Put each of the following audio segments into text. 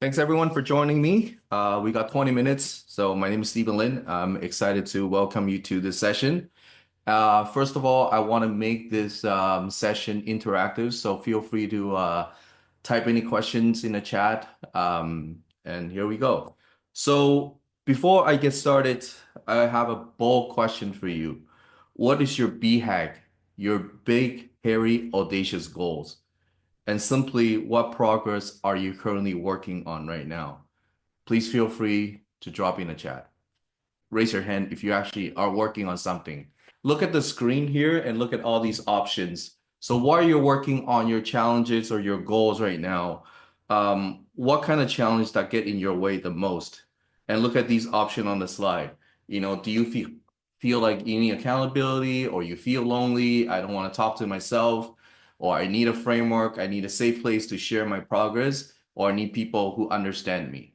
Thanks everyone for joining me. We got 20 minutes. So my name is Steven Lin. I'm excited to welcome you to this session. First of all, I want to make this session interactive. So feel free to type any questions in the chat. And here we go. So before I get started, I have a bold question for you. What is your BHAG, your big, hairy, audacious goals? And simply, what progress are you currently working on right now? Please feel free to drop in a chat. Raise your hand if you actually are working on something. Look at the screen here and look at all these options. So while you're working on your challenges or your goals right now, what kind of challenge that get in your way the most? And look at these options on the slide. Do you feel like you need accountability or you feel lonely? I don't want to talk to myself, or I need a framework, I need a safe place to share my progress, or I need people who understand me.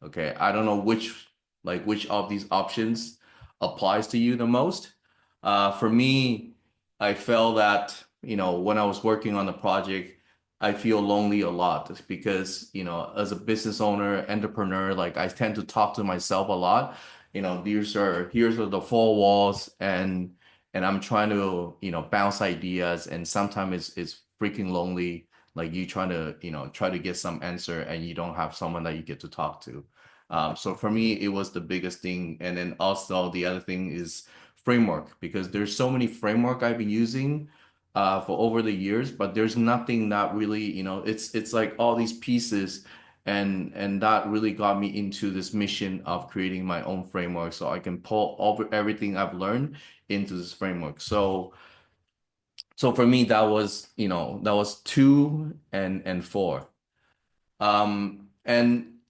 Okay, I don't know which of these options applies to you the most. For me, I felt that, when I was working on the project, I feel lonely a lot because, as a business owner, entrepreneur, like I tend to talk to myself a lot. Here's the four walls and I'm trying to, bounce ideas and sometimes it's freaking lonely. Like you trying to, try to get some answer and you don't have someone that you get to talk to. So for me, it was the biggest thing. And then also the other thing is framework, because there's so many framework I've been using for over the years, but there's nothing that really, it's like all these pieces and that really got me into this mission of creating my own framework so I can pull over everything I've learned into this framework. So for me, that was two and four. And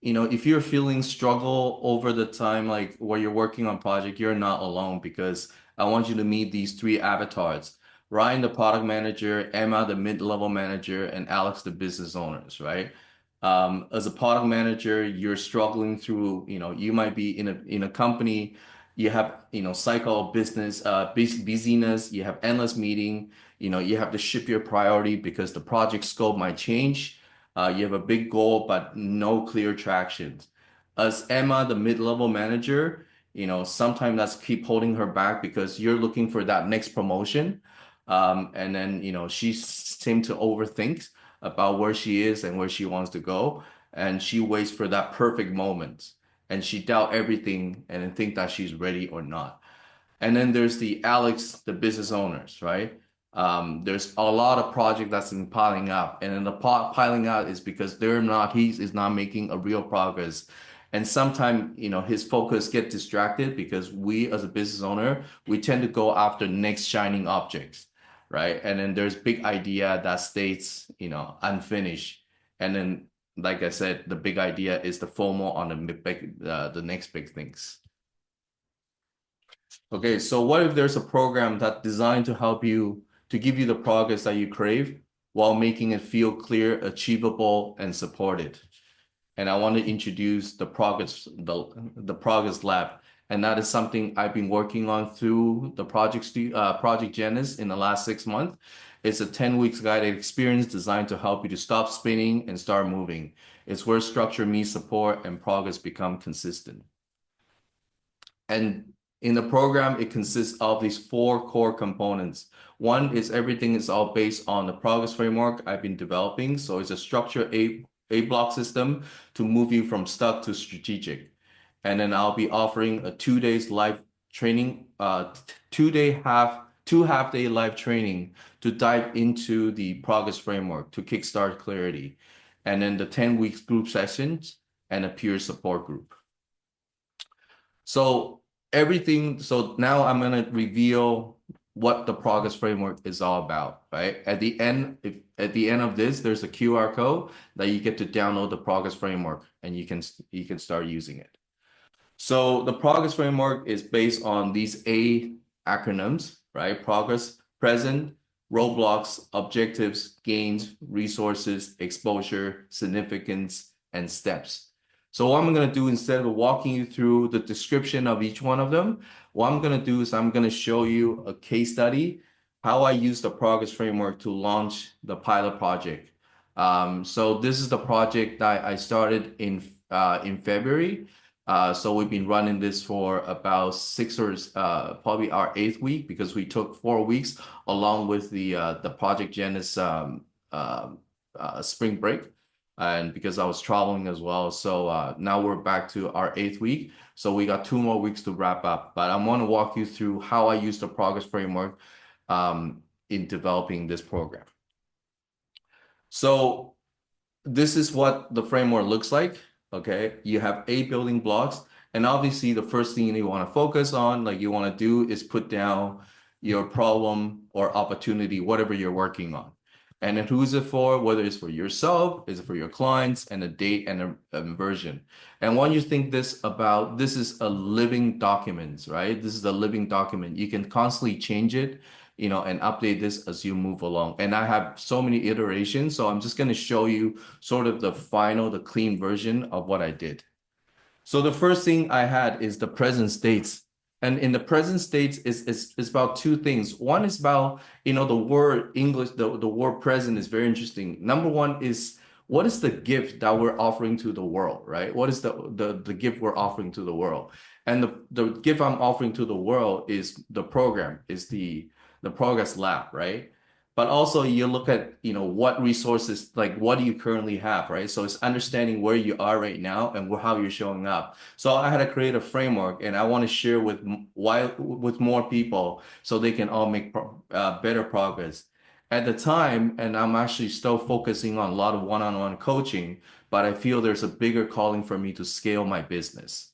if you're feeling struggle over the time, like where you're working on project, you're not alone because I want you to meet these three avatars. Ryan, the product manager, Emma, the mid-level manager, and Alex, the business owners, right? As a product manager, you're struggling through, you might be in a company, you have, cycle of business, busyness, you have endless meeting, you have to shift your priority because the project scope might change. You have a big goal, but no clear traction. As Emma, the mid-level manager, sometimes that's keep holding her back because you're looking for that next promotion. And then, she seems to overthink about where she is and where she wants to go. And she waits for that perfect moment. And she doubt everything and then think that she's ready or not. And then there's the Alex, the business owners, right? There's a lot of project that's been piling up, and then the piling out is because he's not making a real progress. And sometimes, his focus get distracted because we as a business owner, we tend to go after next shining objects, right? And then there's big idea that stays, unfinished. And then, like I said, the big idea is the FOMO on the next big things. Okay, so what if there's a program that's designed to help you to give you the progress that you crave while making it feel clear, achievable, and supported? And I want to introduce the Progress Lab, and that is something I've been working on through the Project Genesis in the last 6 months. It's a 10 weeks guided experience designed to help you to stop spinning and start moving. It's where structure meets support and progress become consistent. And in the program, it consists of these four core components. One is everything is all based on the progress framework I've been developing. So it's a structured A block system to move you from stuck to strategic. And then I'll be offering a 2 days live training, 2 half-day live training to dive into the progress framework to kickstart clarity. And then the 10 weeks group sessions and a peer support group. So so now I'm going to reveal what the progress framework is all about, right? At the end of this, there's a QR code that you get to download the progress framework and you can start using it. So the progress framework is based on these A acronyms, right? Progress, present, roadblocks, objectives, gains, resources, exposure, significance, and steps. So what I'm going to do, instead of walking you through the description of each one of them, what I'm going to do is I'm going to show you a case study, how I use the progress framework to launch the pilot project. So this is the project that I started in February. So we've been running this for about six or probably our eighth week because we took 4 weeks along with the Project Genesis um, spring break, and because I was traveling as well. So now we're back to our eighth week. So we got 2 more weeks to wrap up. But I want to walk you through how I use the progress framework in developing this program. So this is what the framework looks like. Okay, you have 8 building blocks, and obviously the first thing you want to focus on, like you want to do, is put down your problem or opportunity, whatever you're working on. And then who's it for? Whether it's for yourself, is it for your clients, and a date and a version. And when you think this about, this is a living document, right? This is a living document. You can constantly change it, and update this as you move along. And I have so many iterations, so I'm just going to show you sort of the clean version of what I did. So the first thing I had is the present states. And in the present states is about two things. One is about, the word English, the word present is very interesting. Number one is, what is the gift that we're offering to the world, right? What is the gift we're offering to the world? And the gift I'm offering to the world is the program, is the Progress Lab, right? But also you look at, what resources, like what do you currently have, right? So it's understanding where you are right now and how you're showing up. So I had to create a framework, and I want to share with more people so they can all make better progress. At the time, and I'm actually still focusing on a lot of one-on-one coaching, but I feel there's a bigger calling for me to scale my business.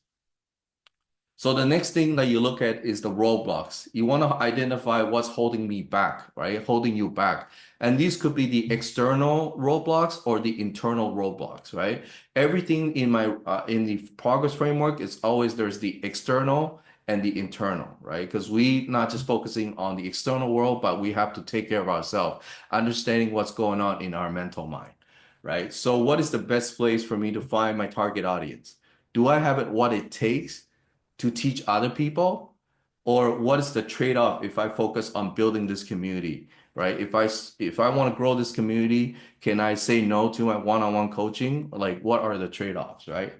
So the next thing that you look at is the roadblocks. You want to identify what's holding me back, right? Holding you back. And these could be the external roadblocks or the internal roadblocks, right? Everything in the progress framework is always there's the external and the internal, right? Because we not just focusing on the external world, but we have to take care of ourselves, understanding what's going on in our mental mind, right? So what is the best place for me to find my target audience? Do I have what it takes to teach other people? Or what is the trade-off if I focus on building this community, right? If I want to grow this community, can I say no to my one-on-one coaching? Like, what are the trade-offs, right?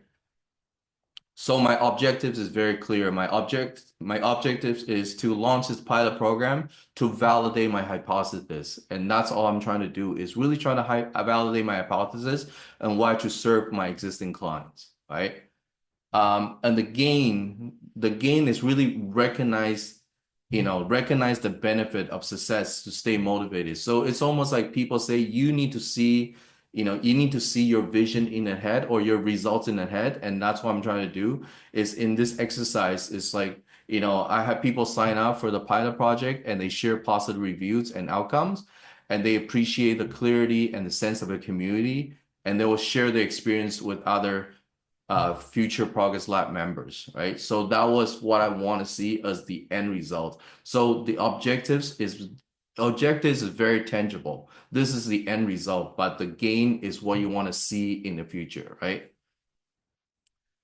So my objectives is very clear. My objectives is to launch this pilot program to validate my hypothesis. And that's all I'm trying to do, is really trying to validate my hypothesis and why to serve my existing clients, right? And the gain is really recognize the benefit of success to stay motivated. So it's almost like people say you need to see your vision in the head or your results in the head. And that's what I'm trying to do is in this exercise. It's like, I have people sign up for the pilot project and they share positive reviews and outcomes, and they appreciate the clarity and the sense of a community, and they will share their experience with other future Progress Lab members, right? So that was what I want to see as the end result. So the objectives is very tangible. This is the end result, but the gain is what you want to see in the future, right?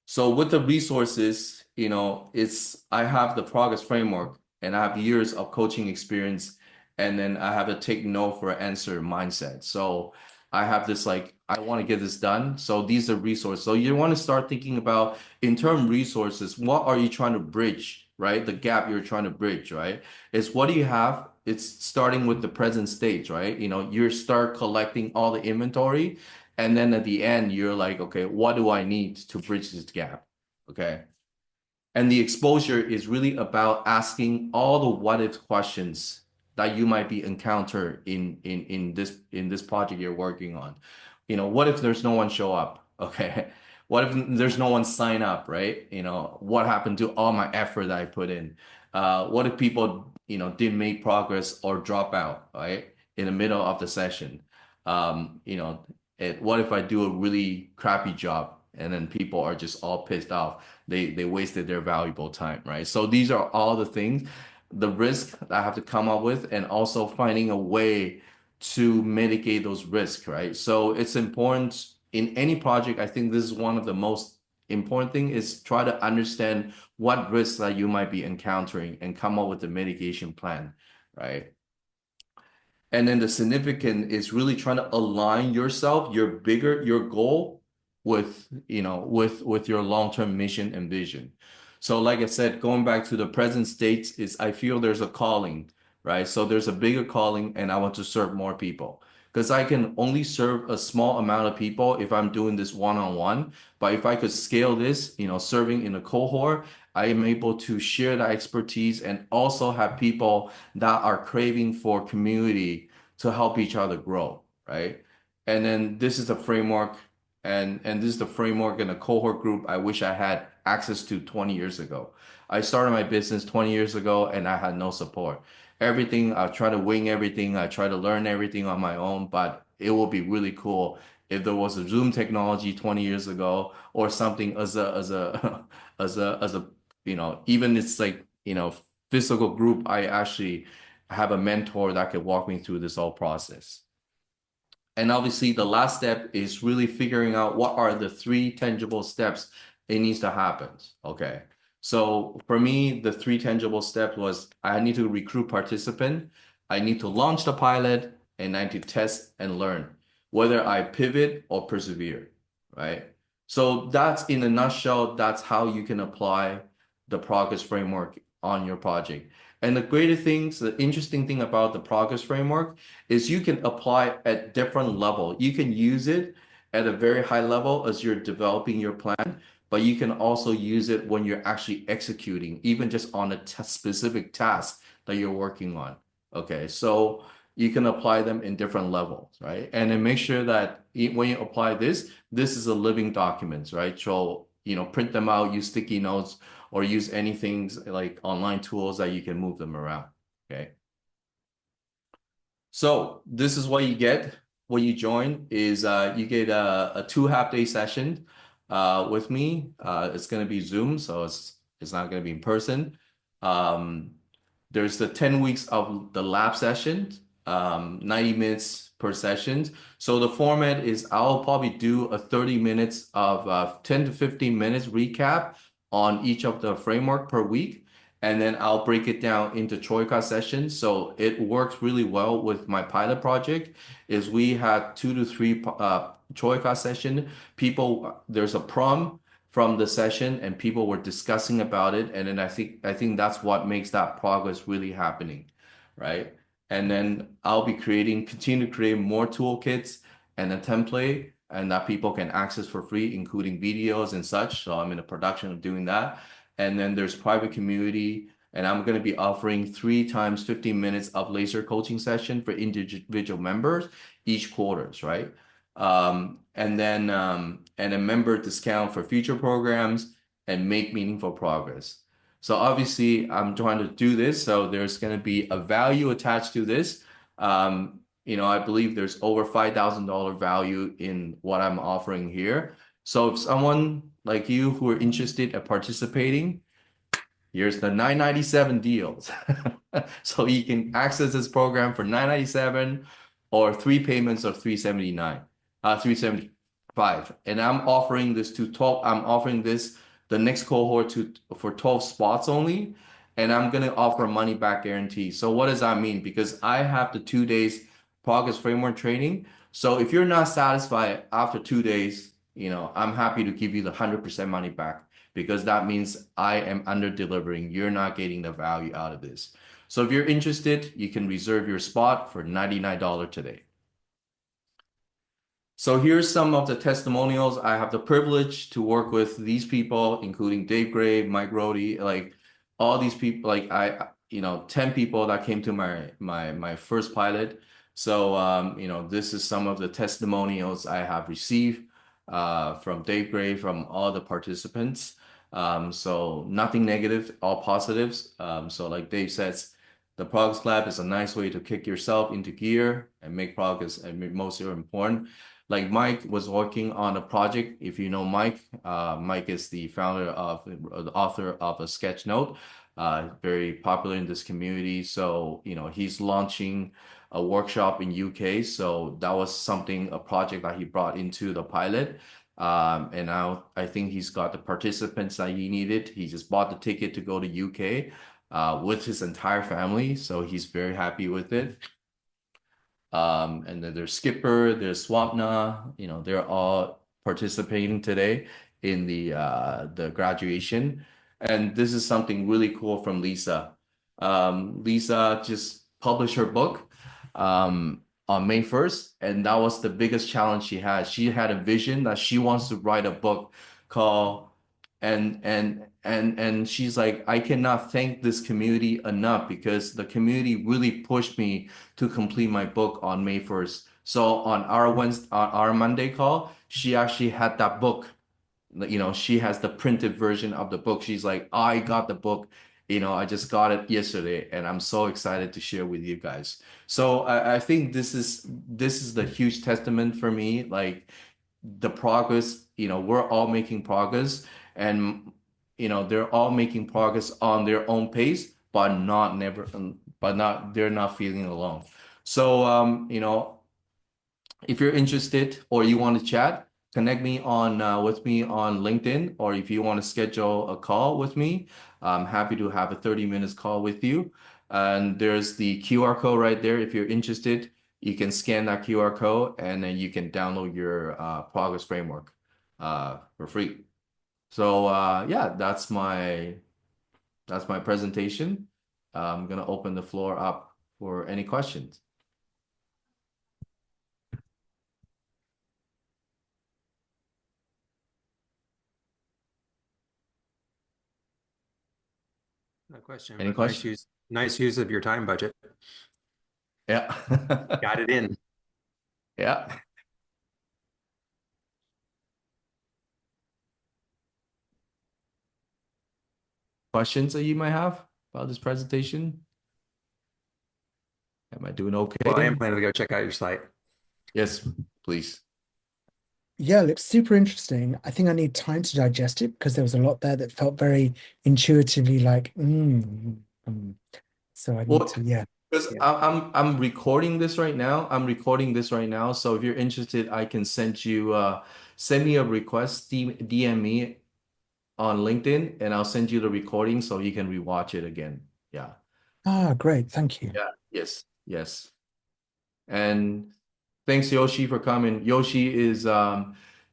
So with the resources, I have the progress framework and I have years of coaching experience, and then I have a take no for an answer mindset. So I have this like, I want to get this done. So these are resources. So you want to start thinking about in term resources, what are you trying to bridge, right? The gap you're trying to bridge, right? Is what do you have? It's starting with the present state, right? You start collecting all the inventory, and then at the end, you're like, okay, what do I need to bridge this gap? Okay. And the exposure is really about asking all the what if questions that you might be encountered in this project you're working on. What if there's no one show up? Okay. What if there's no one sign up, right? What happened to all my effort that I put in? What if people, didn't make progress or drop out, right? In the middle of the session. What if I do a really crappy job and then people are just all pissed off? They wasted their valuable time, right? So these are all the things, the risk that I have to come up with, and also finding a way to mitigate those risks, right? So it's important in any project. I think this is one of the most important thing, is try to understand what risks that you might be encountering and come up with a mitigation plan, right? And then the significant is really trying to align yourself, your goal with, with your long-term mission and vision. So like I said, going back to the present state is I feel there's a calling, right? So there's a bigger calling and I want to serve more people because I can only serve a small amount of people if I'm doing this one-on-one. But if I could scale this, serving in a cohort, I am able to share that expertise and also have people that are craving for community to help each other grow, right? And then this is the framework, and this is the framework in a cohort group I wish I had access to 20 years ago. I started my business 20 years ago and I had no support. Everything, I try to wing everything, I try to learn everything on my own, but it would be really cool if there was a Zoom technology 20 years ago or something as a even it's like, physical group, I actually have a mentor that could walk me through this whole process. And obviously, the last step is really figuring out what are the three tangible steps it needs to happen. Okay. So for me, the three tangible steps was I need to recruit participant, I need to launch the pilot, and I need to test and learn whether I pivot or persevere, right? So that's in a nutshell, that's how you can apply the progress framework on your project. And the interesting thing about the progress framework is you can apply at different level. You can use it at a very high level as you're developing your plan, but you can also use it when you're actually executing, even just on a specific task that you're working on. Okay, so you can apply them in different levels, right? And then make sure that when you apply this is a living document, right? So, print them out, use sticky notes, or use anything like online tools that you can move them around, okay? So this is what you get when you join is you get a 2 half-day session with me. It's going to be Zoom, so it's not going to be in person. Um, there's the 10 weeks of the lab session, 90 minutes per session. So the format is I'll probably do a 30 minutes of 10 to 15 minutes recap on each of the framework per week. And then I'll break it down into Troika sessions. So it works really well with my pilot project is we had 2 to 3 Troika session. There's a prompt from the session and people were discussing about it. And then I think that's what makes that progress really happening, right? And then I'll be continue to create more toolkits and a template and that people can access for free, including videos and such. So I'm in the production of doing that. And then there's private community, and I'm going to be offering 3 times 15 minutes of laser coaching session for individual members each quarters, right? And a member discount for future programs and make meaningful progress. So obviously, I'm trying to do this, so there's going to be a value attached to this. I believe there's over $5,000 value in what I'm offering here. So if someone like you who are interested in participating, here's the 997 deals. So you can access this program for 997 or 3 payments of 379, 375. And I'm offering this to 12, I'm offering this the next cohort for 12 spots only. And I'm gonna offer a money back guarantee. So what does that mean? Because I have the 2 days progress framework training. So if you're not satisfied after 2 days, I'm happy to give you the 100% money back because that means I am under delivering. You're not getting the value out of this. So if you're interested, you can reserve your spot for $99 today. So here's some of the testimonials. I have the privilege to work with these people, including Dave Gray, Mike Rohde, like all these people, like 10 people that came to my first pilot. So this is some of the testimonials I have received from Dave Gray, from all the participants. So nothing negative, all positives. So like Dave says, the Progress Lab is a nice way to kick yourself into gear and make progress, and most important. Like Mike was working on a project. If you know Mike, Mike is the author of a sketch note, very popular in this community. So, he's launching a workshop in UK. So that was a project that he brought into the pilot. And now I think he's got the participants that he needed. He just bought the ticket to go to UK with his entire family. So he's very happy with it. And then there's Skipper, there's Swapna, they're all participating today in the graduation. And this is something really cool from Lisa. Lisa just published her book on May 1st, and that was the biggest challenge she had. She had a vision that she wants to write a book called and she's like, I cannot thank this community enough because the community really pushed me to complete my book on May 1st. So on our Monday call, she actually had that book. She has the printed version of the book. She's like, I got the book. I just got it yesterday, and I'm so excited to share with you guys. So I think this is the huge testament for me. Like the progress, we're all making progress, and they're all making progress on their own pace, but they're not feeling alone. So if you're interested or you want to chat, connect me on with me on LinkedIn, or if you want to schedule a call with me, I'm happy to have a 30 minutes call with you. And there's the QR code right there. If you're interested, you can scan that QR code and then you can download your progress framework for free. So yeah, that's my presentation. I'm gonna open the floor up for any questions. No question, Any but questions? nice use of your time budget. Yeah. Got it in. Yeah. Questions that you might have about this presentation? Am I doing Well, I am okay? planning to go check out your site. Yes, please. Yeah, it looks super interesting. I think I need time to digest it because there was a lot there that felt very intuitively like, so I need Well, to, yeah. because Yeah. I'm recording this right now. I'm recording this right now. So if you're interested, I can send me a request, DM me on LinkedIn, and I'll send you the recording so you can rewatch it again. Yeah. Ah, great. Thank you. Yeah. Yes. Yes. And thanks, Yoshi, for coming. Yoshi is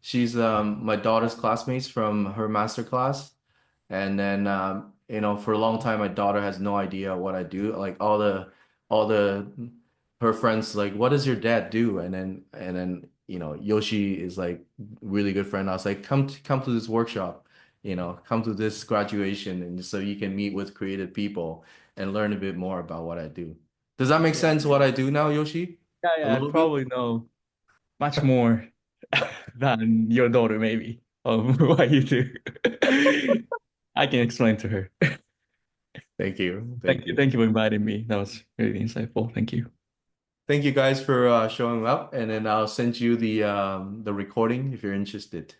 she's my daughter's classmates from her master class. And then for a long time my daughter has no idea what I do. Like all the her friends like, what does your dad do? And then Yoshi is like really good friend. I was like, come to this workshop, come to this graduation and so you can meet with creative people and learn a bit more about what I do. Does that make Yeah, sense what I do now, Yoshi? yeah, A yeah. I little bit? probably know much more than your daughter, maybe, of what you do. I can explain to her. Thank you. Thank Thank you. you. Thank you for inviting me. That was really insightful. Thank you. Thank you guys for showing up, and then I'll send you the recording if you're interested.